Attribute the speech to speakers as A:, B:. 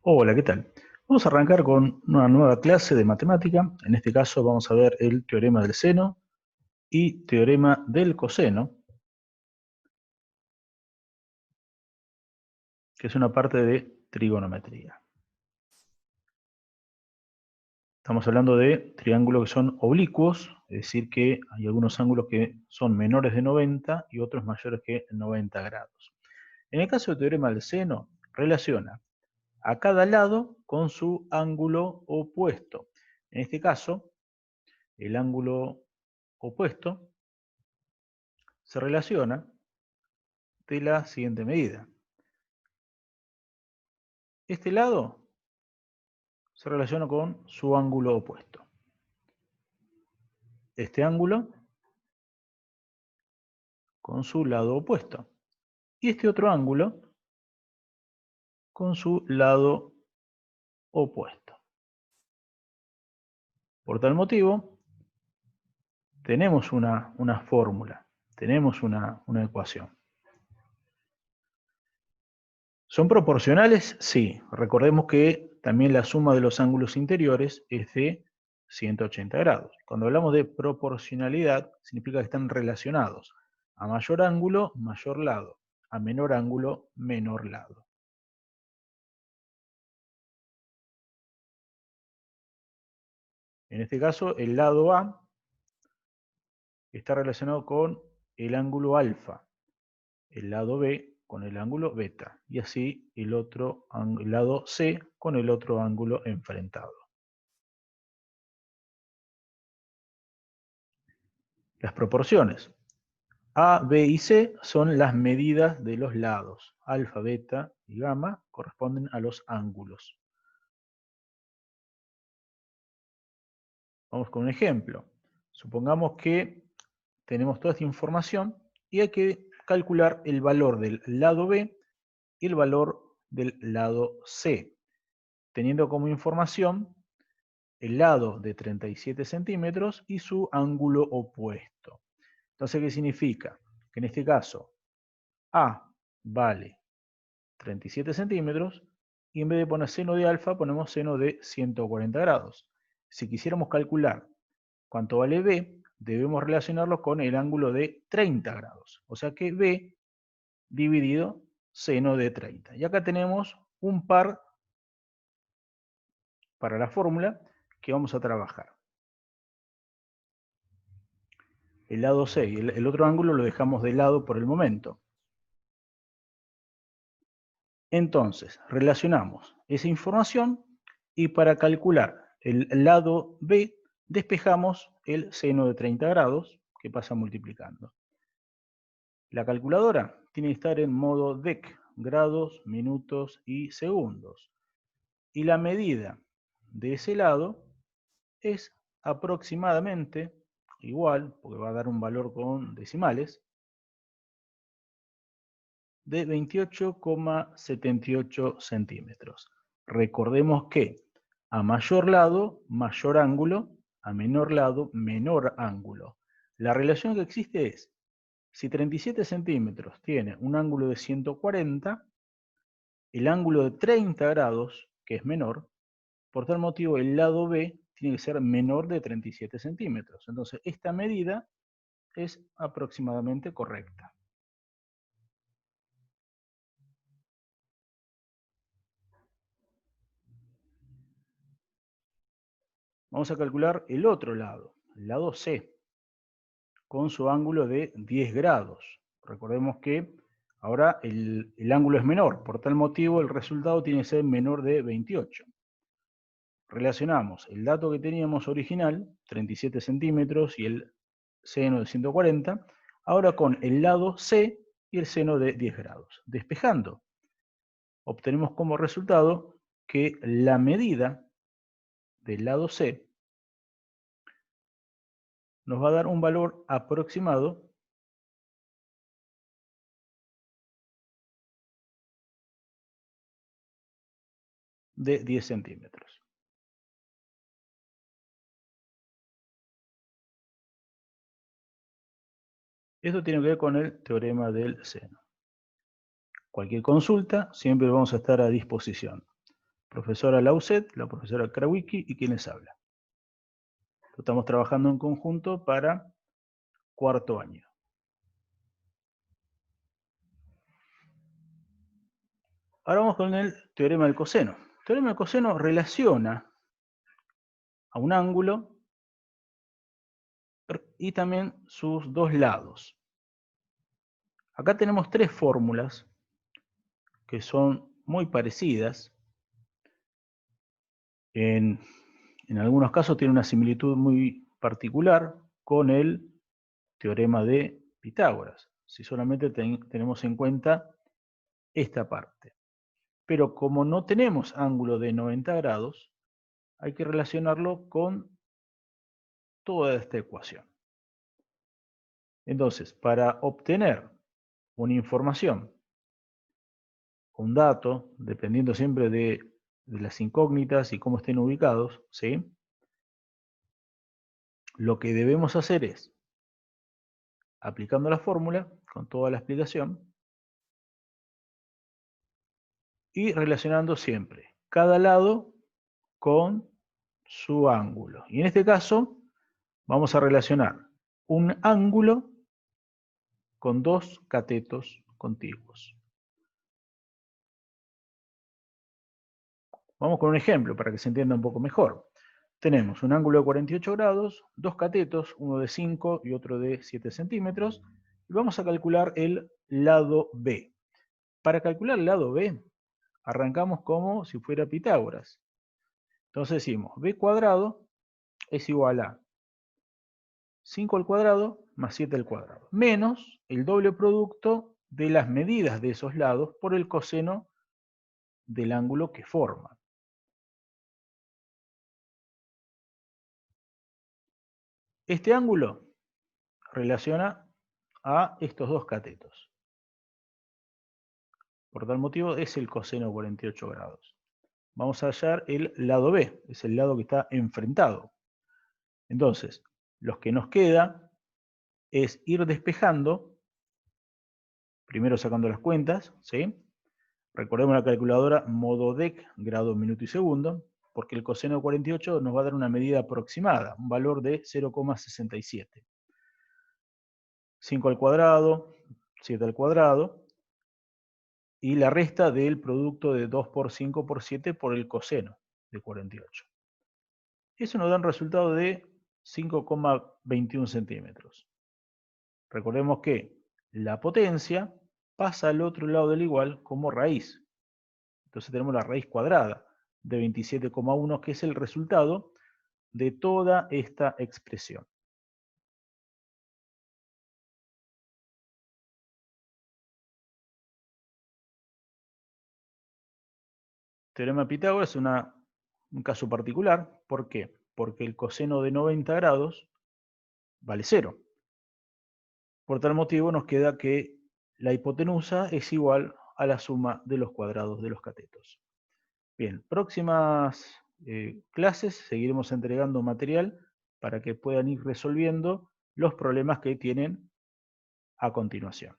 A: Hola, ¿qué tal? Vamos a arrancar con una nueva clase de matemática. En este caso vamos a ver el teorema del seno y teorema del coseno, que es una parte de trigonometría. Estamos hablando de triángulos que son oblicuos, es decir, que hay algunos ángulos que son menores de 90 y otros mayores que 90 grados. En el caso del teorema del seno, relaciona a cada lado con su ángulo opuesto. En este caso, el ángulo opuesto se relaciona de la siguiente medida. Este lado se relaciona con su ángulo opuesto. Este ángulo con su lado opuesto. Y este otro ángulo con su lado opuesto. Por tal motivo, tenemos una fórmula, tenemos una ecuación. ¿Son proporcionales? Sí. Recordemos que también la suma de los ángulos interiores es de 180 grados. Cuando hablamos de proporcionalidad, significa que están relacionados. A mayor ángulo, mayor lado. A menor ángulo, menor lado. En este caso, el lado A está relacionado con el ángulo alfa. El lado B con el ángulo beta. Y así el lado C con el otro ángulo enfrentado. Las proporciones. A, B y C son las medidas de los lados. Alfa, beta y gamma corresponden a los ángulos. Vamos con un ejemplo. Supongamos que tenemos toda esta información y hay que calcular el valor del lado B y el valor del lado C, teniendo como información el lado de 37 centímetros y su ángulo opuesto. Entonces, ¿qué significa? Que en este caso A vale 37 centímetros y en vez de poner seno de alfa ponemos seno de 140 grados. Si quisiéramos calcular cuánto vale B, debemos relacionarlo con el ángulo de 30 grados. O sea que B dividido seno de 30. Y acá tenemos un par para la fórmula que vamos a trabajar. El lado C y el otro ángulo lo dejamos de lado por el momento. Entonces, relacionamos esa información y para calcular el lado B, despejamos el seno de 30 grados, que pasa multiplicando. La calculadora tiene que estar en modo DEC, grados, minutos y segundos. Y la medida de ese lado es aproximadamente igual, porque va a dar un valor con decimales, de 28,78 centímetros. Recordemos que a mayor lado, mayor ángulo, a menor lado, menor ángulo. La relación que existe es, si 37 centímetros tiene un ángulo de 140, el ángulo de 30 grados, que es menor, por tal motivo el lado B tiene que ser menor de 37 centímetros. Entonces, esta medida es aproximadamente correcta. Vamos a calcular el otro lado, el lado C, con su ángulo de 10 grados. Recordemos que ahora el ángulo es menor, por tal motivo el resultado tiene que ser menor de 28. Relacionamos el dato que teníamos original, 37 centímetros y el seno de 140, ahora con el lado C y el seno de 10 grados. Despejando, obtenemos como resultado que la medida del lado C nos va a dar un valor aproximado de 10 centímetros. Esto tiene que ver con el teorema del seno. Cualquier consulta, siempre vamos a estar a disposición. Profesora Lauset, la profesora Krawicki y quien les habla. Estamos trabajando en conjunto para cuarto año. Ahora vamos con el teorema del coseno. El teorema del coseno relaciona a un ángulo y también sus dos lados. Acá tenemos tres fórmulas que son muy parecidas. En algunos casos tiene una similitud muy particular con el teorema de Pitágoras, si solamente tenemos en cuenta esta parte. Pero como no tenemos ángulo de 90 grados, hay que relacionarlo con toda esta ecuación. Entonces, para obtener una información, un dato, dependiendo siempre de las incógnitas y cómo estén ubicados, ¿sí? Lo que debemos hacer es, aplicando la fórmula, con toda la explicación, y relacionando siempre cada lado con su ángulo. Y en este caso, vamos a relacionar un ángulo con dos catetos contiguos. Vamos con un ejemplo para que se entienda un poco mejor. Tenemos un ángulo de 48 grados, dos catetos, uno de 5 y otro de 7 centímetros, y vamos a calcular el lado B. Para calcular el lado B, arrancamos como si fuera Pitágoras. Entonces decimos, B cuadrado es igual a 5 al cuadrado más 7 al cuadrado, menos el doble producto de las medidas de esos lados por el coseno del ángulo que forman. Este ángulo relaciona a estos dos catetos. Por tal motivo es el coseno de 48 grados. Vamos a hallar el lado B, es el lado que está enfrentado. Entonces, lo que nos queda es ir despejando, primero sacando las cuentas, ¿sí? Recordemos la calculadora modo DEC, grado, minuto y segundo, porque el coseno de 48 nos va a dar una medida aproximada, un valor de 0,67. 5 al cuadrado, 7 al cuadrado, y la resta del producto de 2 por 5 por 7 por el coseno de 48. Eso nos da un resultado de 5,21 centímetros. Recordemos que la potencia pasa al otro lado del igual como raíz. Entonces tenemos la raíz cuadrada de 27,1, que es el resultado de toda esta expresión. Teorema de Pitágoras es un caso particular. ¿Por qué? Porque el coseno de 90 grados vale 0. Por tal motivo nos queda que la hipotenusa es igual a la suma de los cuadrados de los catetos. Bien, próximas clases seguiremos entregando material para que puedan ir resolviendo los problemas que tienen a continuación.